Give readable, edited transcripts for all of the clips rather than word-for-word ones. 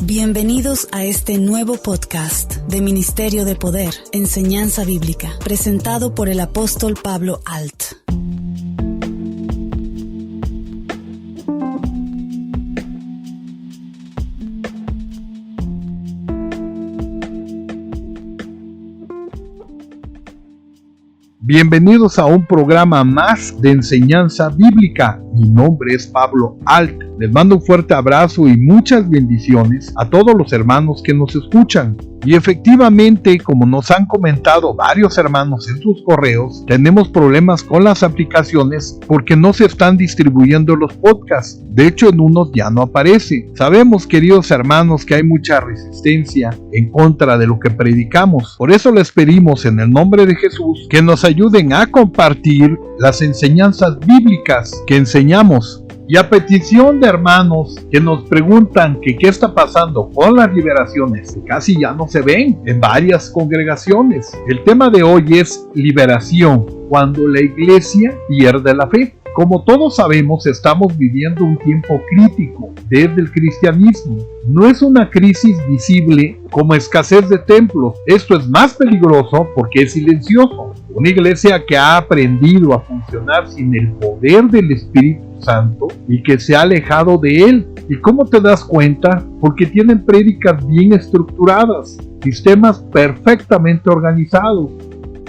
Bienvenidos a este nuevo podcast de Ministerio de Poder, Enseñanza Bíblica, presentado por el apóstol Pablo Alt. Bienvenidos a un programa más de enseñanza bíblica. Mi nombre es Pablo Alt. Les mando un fuerte abrazo y muchas bendiciones a todos los hermanos que nos escuchan. Y efectivamente, como nos han comentado varios hermanos en sus correos, tenemos problemas con las aplicaciones porque no se están distribuyendo los podcasts. De hecho, en unos ya no aparece. Sabemos, queridos hermanos, que hay mucha resistencia en contra de lo que predicamos. Por eso les pedimos en el nombre de Jesús que nos ayuden a compartir las enseñanzas bíblicas que enseñamos. Y a petición de hermanos que nos preguntan que qué está pasando con las liberaciones, que casi ya no se ven en varias congregaciones. El tema de hoy es liberación, cuando la iglesia pierde la fe. Como todos sabemos, estamos viviendo un tiempo crítico desde el cristianismo. No es una crisis visible como escasez de templos. Esto es más peligroso porque es silencioso. Una iglesia que ha aprendido a funcionar sin el poder del Espíritu Santo y que se ha alejado de él. ¿Y cómo te das cuenta? Porque tienen prédicas bien estructuradas, sistemas perfectamente organizados,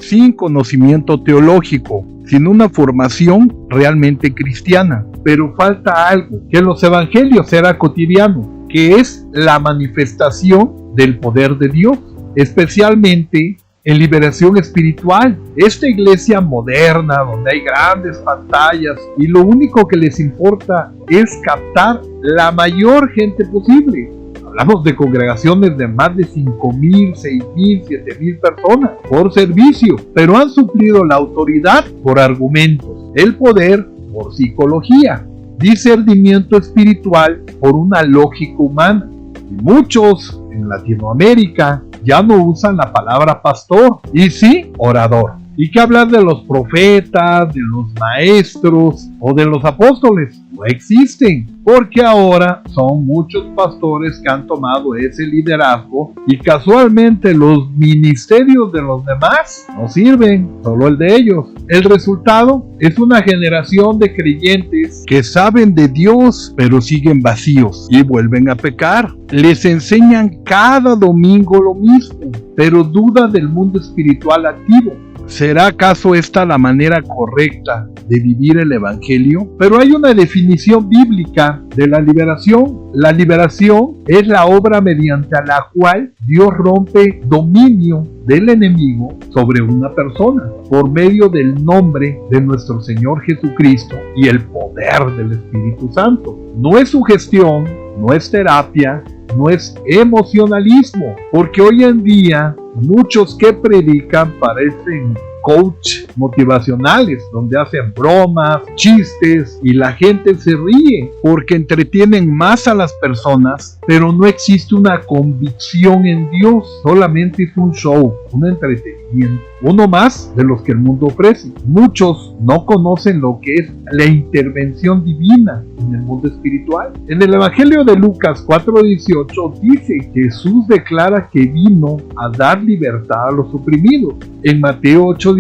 sin conocimiento teológico, sin una formación realmente cristiana. Pero falta algo, que en los evangelios era cotidiano, que es la manifestación del poder de Dios, especialmente en liberación espiritual. Esta iglesia moderna, donde hay grandes pantallas y lo único que les importa es captar la mayor gente posible. Hablamos de congregaciones de más de 5,000, 6,000, 7,000 personas por servicio, pero han suplido la autoridad por argumentos, el poder por psicología, discernimiento espiritual por una lógica humana. Y muchos en Latinoamérica ya no usan la palabra pastor, y sí orador. ¿Y qué hablar de los profetas, de los maestros o de los apóstoles? No existen, porque ahora son muchos pastores que han tomado ese liderazgo y casualmente los ministerios de los demás no sirven, solo el de ellos. El resultado es una generación de creyentes que saben de Dios pero siguen vacíos y vuelven a pecar. Les enseñan cada domingo lo mismo, pero dudan del mundo espiritual activo. ¿Será acaso esta la manera correcta de vivir el Evangelio? Pero hay una definición bíblica de la liberación. La liberación es la obra mediante la cual Dios rompe dominio del enemigo sobre una persona por medio del nombre de nuestro Señor Jesucristo y el poder del Espíritu Santo. No es sugestión, no es terapia, no es emocionalismo, porque hoy en día muchos que predican parecen coach motivacionales, donde hacen bromas, chistes y la gente se ríe porque entretienen más a las personas, pero no existe una convicción en Dios, solamente es un show, un entretenimiento, uno más de los que el mundo ofrece. Muchos no conocen lo que es la intervención divina en el mundo espiritual. En el Evangelio de Lucas 4:18 dice que Jesús declara que vino a dar libertad a los oprimidos. En Mateo 8:16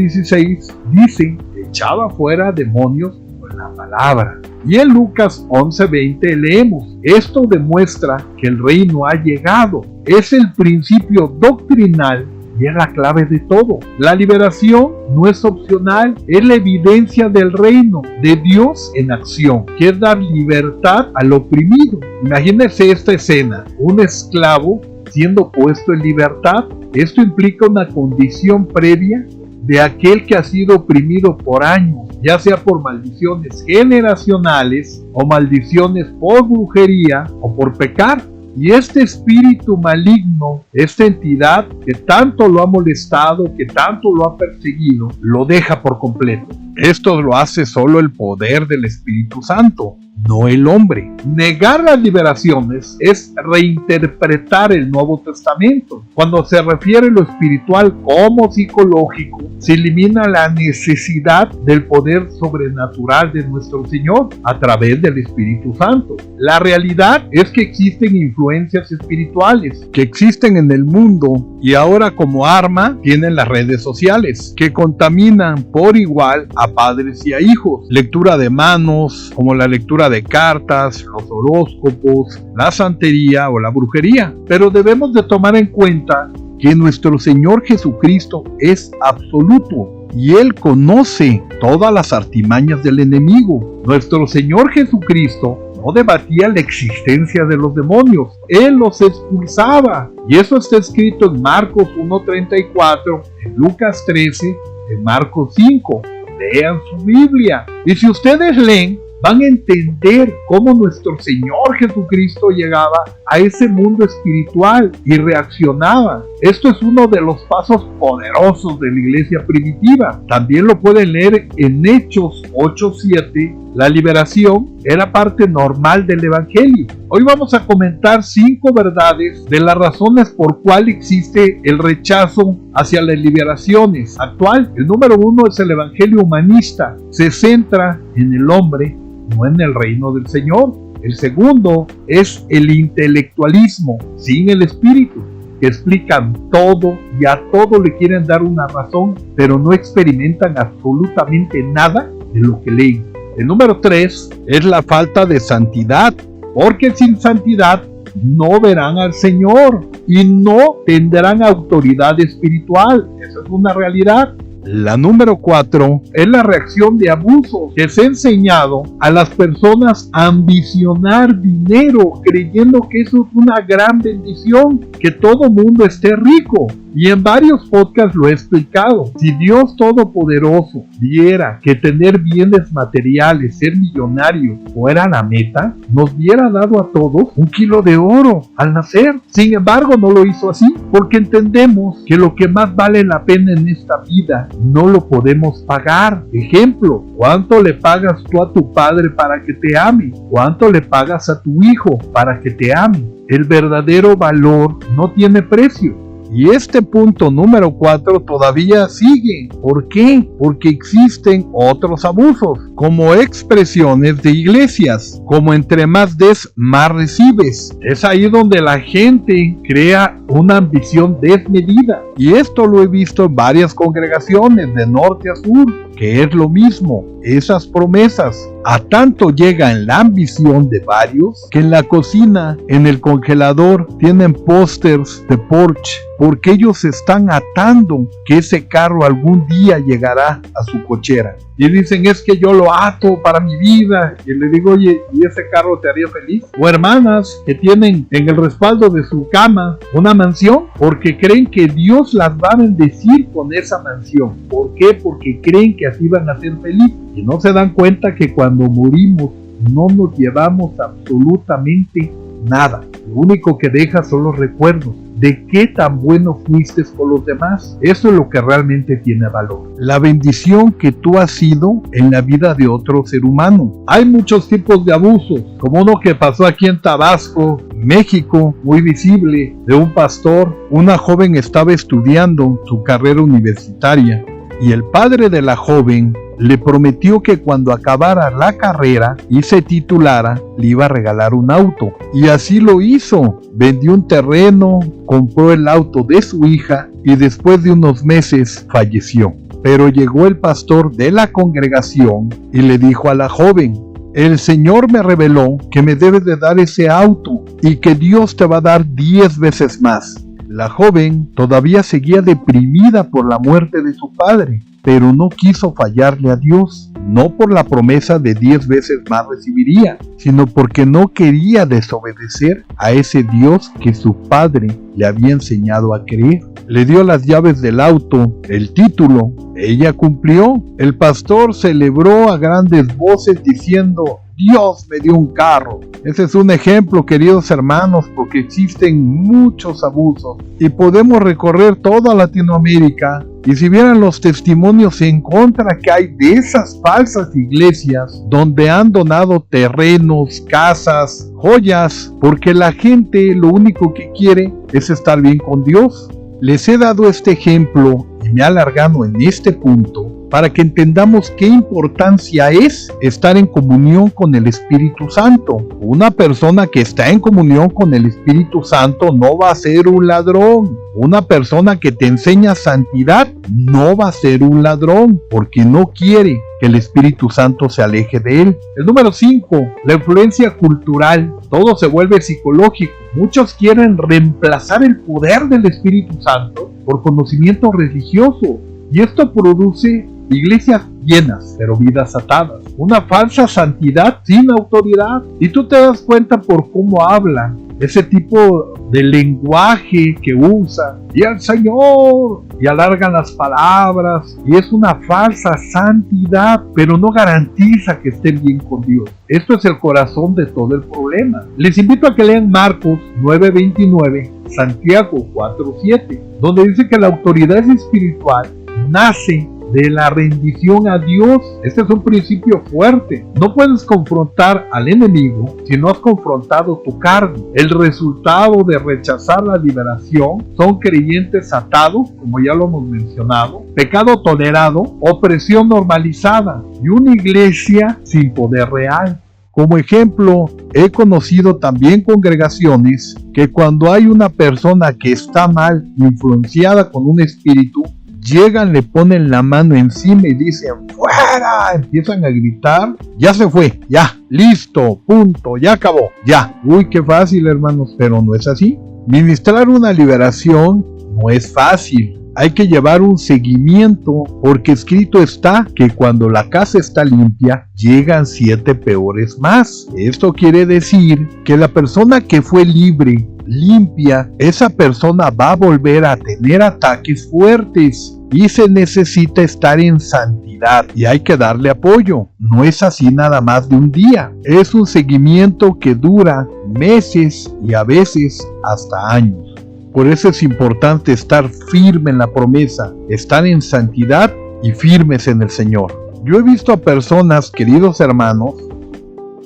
dice que echaba fuera demonios con la palabra. Y en Lucas 11:20 leemos: esto demuestra que el reino ha llegado. Es el principio doctrinal y es la clave de todo. La liberación no es opcional, es la evidencia del reino de Dios en acción, que es dar libertad al oprimido. Imagínense esta escena: un esclavo siendo puesto en libertad. Esto implica una condición previa de aquel que ha sido oprimido por años, ya sea por maldiciones generacionales o maldiciones por brujería o por pecar. Y este espíritu maligno, esta entidad que tanto lo ha molestado, que tanto lo ha perseguido, lo deja por completo. Esto lo hace solo el poder del Espíritu Santo, no el hombre. Negar las liberaciones es reinterpretar el Nuevo Testamento. Cuando se refiere a lo espiritual como psicológico, se elimina la necesidad del poder sobrenatural de nuestro Señor a través del Espíritu Santo. La realidad es que existen influencias espirituales que existen en el mundo y ahora como arma tienen las redes sociales que contaminan por igual a padres y a hijos. Lectura de manos, como la lectura de cartas, los horóscopos, la santería o la brujería. Pero debemos de tomar en cuenta que nuestro Señor Jesucristo es absoluto y Él conoce todas las artimañas del enemigo. Nuestro Señor Jesucristo no debatía la existencia de los demonios, Él los expulsaba. Y eso está escrito en Marcos 1:34, en Lucas 13, en Marcos 5. Lean su Biblia. Y si ustedes leen, van a entender cómo nuestro Señor Jesucristo llegaba a ese mundo espiritual y reaccionaba. Esto es uno de los pasos poderosos de la iglesia primitiva. También lo pueden leer en Hechos 8:7. La liberación era parte normal del Evangelio. Hoy vamos a comentar 5 verdades de las razones por cuál existe el rechazo hacia las liberaciones actual. El número 1 es el Evangelio humanista. Se centra en el hombre, no en el reino del Señor. El segundo es el intelectualismo sin el espíritu, que explican todo y a todo le quieren dar una razón, pero no experimentan absolutamente nada de lo que leen. El número 3 es la falta de santidad, porque sin santidad no verán al Señor y no tendrán autoridad espiritual. Esa es una realidad. La número 4 es la reacción de abusos que se ha enseñado a las personas a ambicionar dinero, creyendo que eso es una gran bendición, que todo mundo esté rico. Y en varios podcasts lo he explicado. Si Dios Todopoderoso viera que tener bienes materiales, ser millonario, fuera la meta, nos hubiera dado a todos 1 kilo de oro al nacer. Sin embargo, no lo hizo así, porque entendemos que lo que más vale la pena en esta vida no lo podemos pagar. Ejemplo, ¿cuánto le pagas tú a tu padre para que te ame? ¿Cuánto le pagas a tu hijo para que te ame? El verdadero valor no tiene precio. Y este punto número 4 todavía sigue. ¿Por qué? Porque existen otros abusos, como expresiones de iglesias, como entre más des, más recibes. Es ahí donde la gente crea una ambición desmedida. Y esto lo he visto en varias congregaciones de norte a sur, que es lo mismo. Esas promesas a tanto llega en la ambición de varios que en la cocina, en el congelador, tienen pósters de Porsche, porque ellos están atando que ese carro algún día llegará a su cochera. Y dicen, es que yo lo ato para mi vida. Y le digo, oye, ¿y ese carro te haría feliz? O hermanas que tienen en el respaldo de su cama una mansión, porque creen que Dios las va a bendecir con esa mansión. ¿Por qué? Porque creen que así van a ser felices. Y no se dan cuenta que cuando morimos no nos llevamos absolutamente nada. Lo único que deja son los recuerdos de qué tan bueno fuiste con los demás. Eso es lo que realmente tiene valor. La bendición que tú has sido en la vida de otro ser humano. Hay muchos tipos de abusos, como uno que pasó aquí en Tabasco, México, muy visible, de un pastor. Una joven estaba estudiando su carrera universitaria y el padre de la joven le prometió que cuando acabara la carrera y se titulara, le iba a regalar un auto. Y así lo hizo. Vendió un terreno, compró el auto de su hija y después de unos meses falleció. Pero llegó el pastor de la congregación y le dijo a la joven, el Señor me reveló que me debes de dar ese auto y que Dios te va a dar 10 veces más. La joven todavía seguía deprimida por la muerte de su padre, pero no quiso fallarle a Dios, no por la promesa de 10 veces más recibiría, sino porque no quería desobedecer a ese Dios que su padre le había enseñado a creer. Le dio las llaves del auto, el título, ella cumplió. El pastor celebró a grandes voces diciendo, Dios me dio un carro. Ese es un ejemplo, queridos hermanos, porque existen muchos abusos y podemos recorrer toda Latinoamérica y si vieran los testimonios en contra que hay de esas falsas iglesias donde han donado terrenos, casas, joyas, porque la gente lo único que quiere es estar bien con Dios. Les he dado este ejemplo y me he alargado en este punto para que entendamos qué importancia es estar en comunión con el Espíritu Santo. Una persona que está en comunión con el Espíritu Santo no va a ser un ladrón. Una persona que te enseña santidad no va a ser un ladrón, porque no quiere que el Espíritu Santo se aleje de él. El número 5, la influencia cultural. Todo se vuelve psicológico. Muchos quieren reemplazar el poder del Espíritu Santo por conocimiento religioso. Y esto produce iglesias llenas, pero vidas atadas. Una falsa santidad sin autoridad. Y tú te das cuenta por cómo hablan, ese tipo de lenguaje que usan. Y el Señor, y alargan las palabras. Y es una falsa santidad, pero no garantiza que estén bien con Dios. Esto es el corazón de todo el problema. Les invito a que lean Marcos 9:29, Santiago 4:7, donde dice que la autoridad espiritual nace de la rendición a Dios. Este es un principio fuerte. No puedes confrontar al enemigo si no has confrontado tu carne. El resultado de rechazar la liberación son creyentes atados, como ya lo hemos mencionado, pecado tolerado, opresión normalizada y una iglesia sin poder real. Como ejemplo, he conocido también congregaciones que cuando hay una persona que está mal, influenciada con un espíritu, llegan, le ponen la mano encima y dicen ¡fuera! Empiezan a gritar, ya se fue, ya, listo, punto, ya acabó, ya. Uy, qué fácil, hermanos, pero no es así. Ministrar una liberación no es fácil. Hay que llevar un seguimiento, porque escrito está que cuando la casa está limpia, llegan 7 peores más. Esto quiere decir que la persona que fue libre, limpia, esa persona va a volver a tener ataques fuertes y se necesita estar en santidad y hay que darle apoyo. No es así nada más de un día, es un seguimiento que dura meses y a veces hasta años. Por eso es importante estar firme en la promesa, estar en santidad y firmes en el Señor. Yo he visto a personas, queridos hermanos,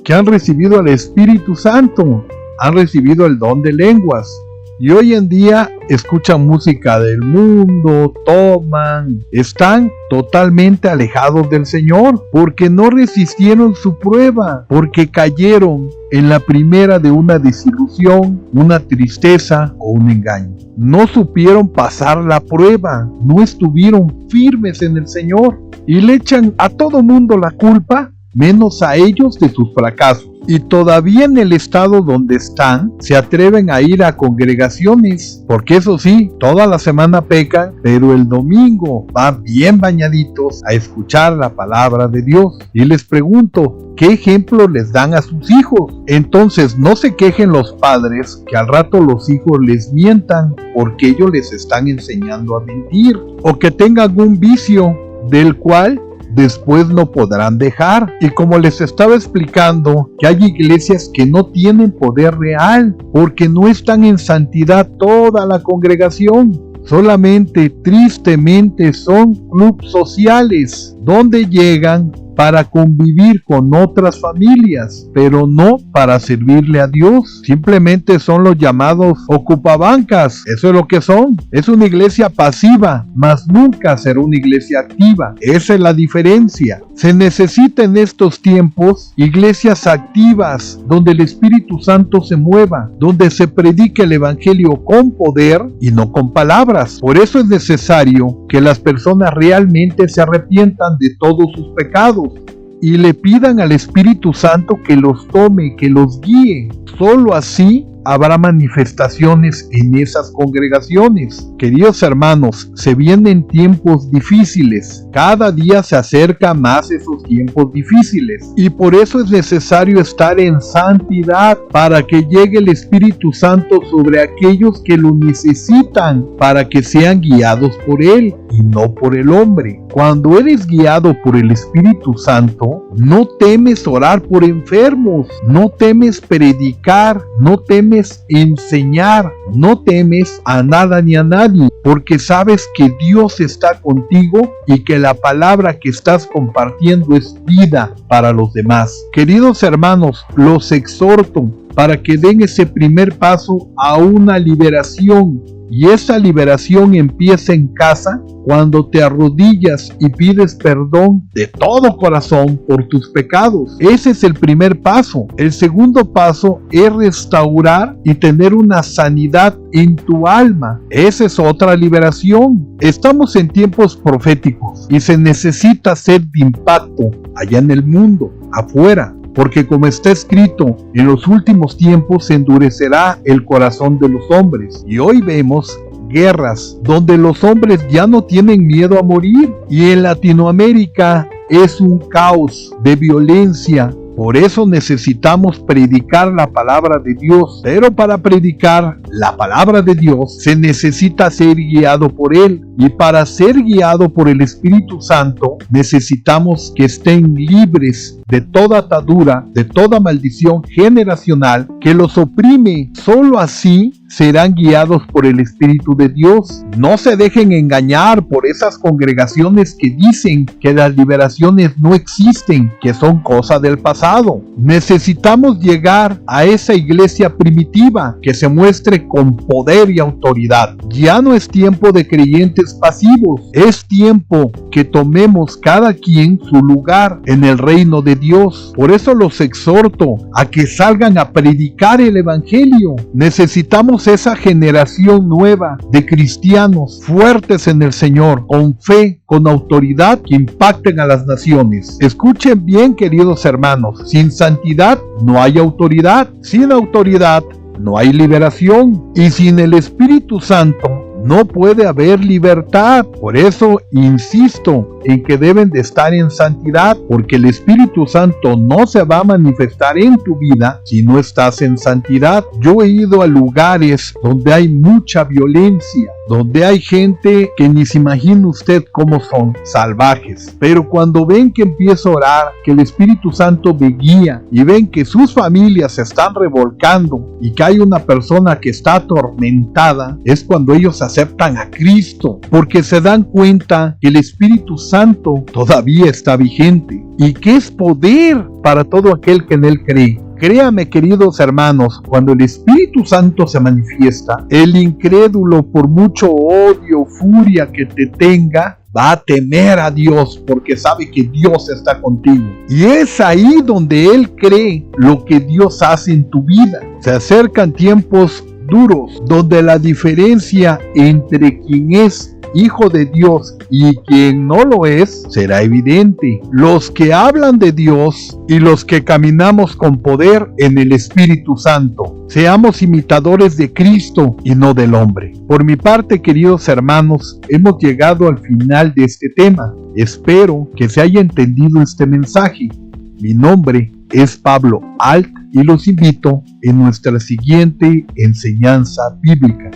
que han recibido al Espíritu Santo, han recibido el don de lenguas y hoy en día escuchan música del mundo, toman, están totalmente alejados del Señor porque no resistieron su prueba, porque cayeron en la primera de una desilusión, una tristeza o un engaño. No supieron pasar la prueba, no estuvieron firmes en el Señor y le echan a todo mundo la culpa, menos a ellos de sus fracasos. Y todavía en el estado donde están, se atreven a ir a congregaciones, porque eso sí, toda la semana pecan, pero el domingo van bien bañaditos a escuchar la palabra de Dios. Y les pregunto, ¿qué ejemplo les dan a sus hijos? Entonces no se quejen los padres que al rato los hijos les mientan porque ellos les están enseñando a mentir, o que tengan un vicio del cual después no podrán dejar. Y como les estaba explicando, que hay iglesias que no tienen poder real porque no están en santidad toda la congregación. Solamente, tristemente, son clubes sociales donde llegan para convivir con otras familias, pero no para servirle a Dios. Simplemente son los llamados ocupabancas. Eso es lo que son. Es una iglesia pasiva, mas nunca será una iglesia activa. Esa es la diferencia. Se necesita en estos tiempos iglesias activas, donde el Espíritu Santo se mueva, donde se predique el Evangelio con poder y no con palabras. Por eso es necesario que las personas realmente se arrepientan de todos sus pecados y le pidan al Espíritu Santo que los tome, que los guíe. Solo así habrá manifestaciones en esas congregaciones. Queridos hermanos, se vienen tiempos difíciles. Cada día se acerca más esos tiempos difíciles. Y por eso es necesario estar en santidad para que llegue el Espíritu Santo sobre aquellos que lo necesitan, para que sean guiados por Él y no por el hombre. Cuando eres guiado por el Espíritu Santo, no temes orar por enfermos, no temes predicar, no temes enseñar, no temes a nada ni a nadie, porque sabes que Dios está contigo y que la palabra que estás compartiendo es vida para los demás. Queridos hermanos, los exhorto para que den ese primer paso a una liberación. Y esa liberación empieza en casa cuando te arrodillas y pides perdón de todo corazón por tus pecados. Ese es el primer paso. El segundo paso es restaurar y tener una sanidad en tu alma. Esa es otra liberación. Estamos en tiempos proféticos y se necesita ser de impacto allá en el mundo, afuera. Porque como está escrito, en los últimos tiempos se endurecerá el corazón de los hombres. Y hoy vemos guerras donde los hombres ya no tienen miedo a morir. Y en Latinoamérica es un caos de violencia. Por eso necesitamos predicar la palabra de Dios. Pero para predicar la palabra de Dios se necesita ser guiado por Él. Y para ser guiado por el Espíritu Santo necesitamos que estén libres de toda atadura, de toda maldición generacional que los oprime. Solo así serán guiados por el Espíritu de Dios. No se dejen engañar por esas congregaciones que dicen que las liberaciones no existen, que son cosa del pasado. Necesitamos llegar a esa iglesia primitiva que se muestre con poder y autoridad. Ya no es tiempo de creyentes pasivos, es tiempo que tomemos cada quien su lugar en el reino de Dios. Por eso los exhorto a que salgan a predicar el evangelio. Necesitamos esa generación nueva de cristianos fuertes en el Señor, con fe, con autoridad, que impacten a las naciones. Escuchen bien, queridos hermanos, sin santidad no hay autoridad, sin autoridad no hay liberación, y sin el Espíritu Santo no puede haber libertad. Por eso insisto en que deben de estar en santidad, porque el Espíritu Santo no se va a manifestar en tu vida si no estás en santidad. Yo he ido a lugares donde hay mucha violencia, donde hay gente que ni se imagina usted cómo son, salvajes. Pero cuando ven que empiezo a orar, que el Espíritu Santo me guía y ven que sus familias se están revolcando y que hay una persona que está atormentada, es cuando ellos aceptan a Cristo, porque se dan cuenta que el Espíritu Santo todavía está vigente y que es poder para todo aquel que en Él cree. Créame, queridos hermanos, cuando el Espíritu Santo se manifiesta, el incrédulo, por mucho odio, furia que te tenga, va a temer a Dios porque sabe que Dios está contigo. Y es ahí donde él cree lo que Dios hace en tu vida. Se acercan tiempos duros donde la diferencia entre quien es hijo de Dios y quien no lo es será evidente. Los que hablan de Dios y los que caminamos con poder en el Espíritu Santo. Seamos imitadores de Cristo y no del hombre. Por mi parte, queridos hermanos, hemos llegado al final de este tema. Espero que se haya entendido este mensaje. Mi nombre es Pablo Alt y los invito en nuestra siguiente enseñanza bíblica.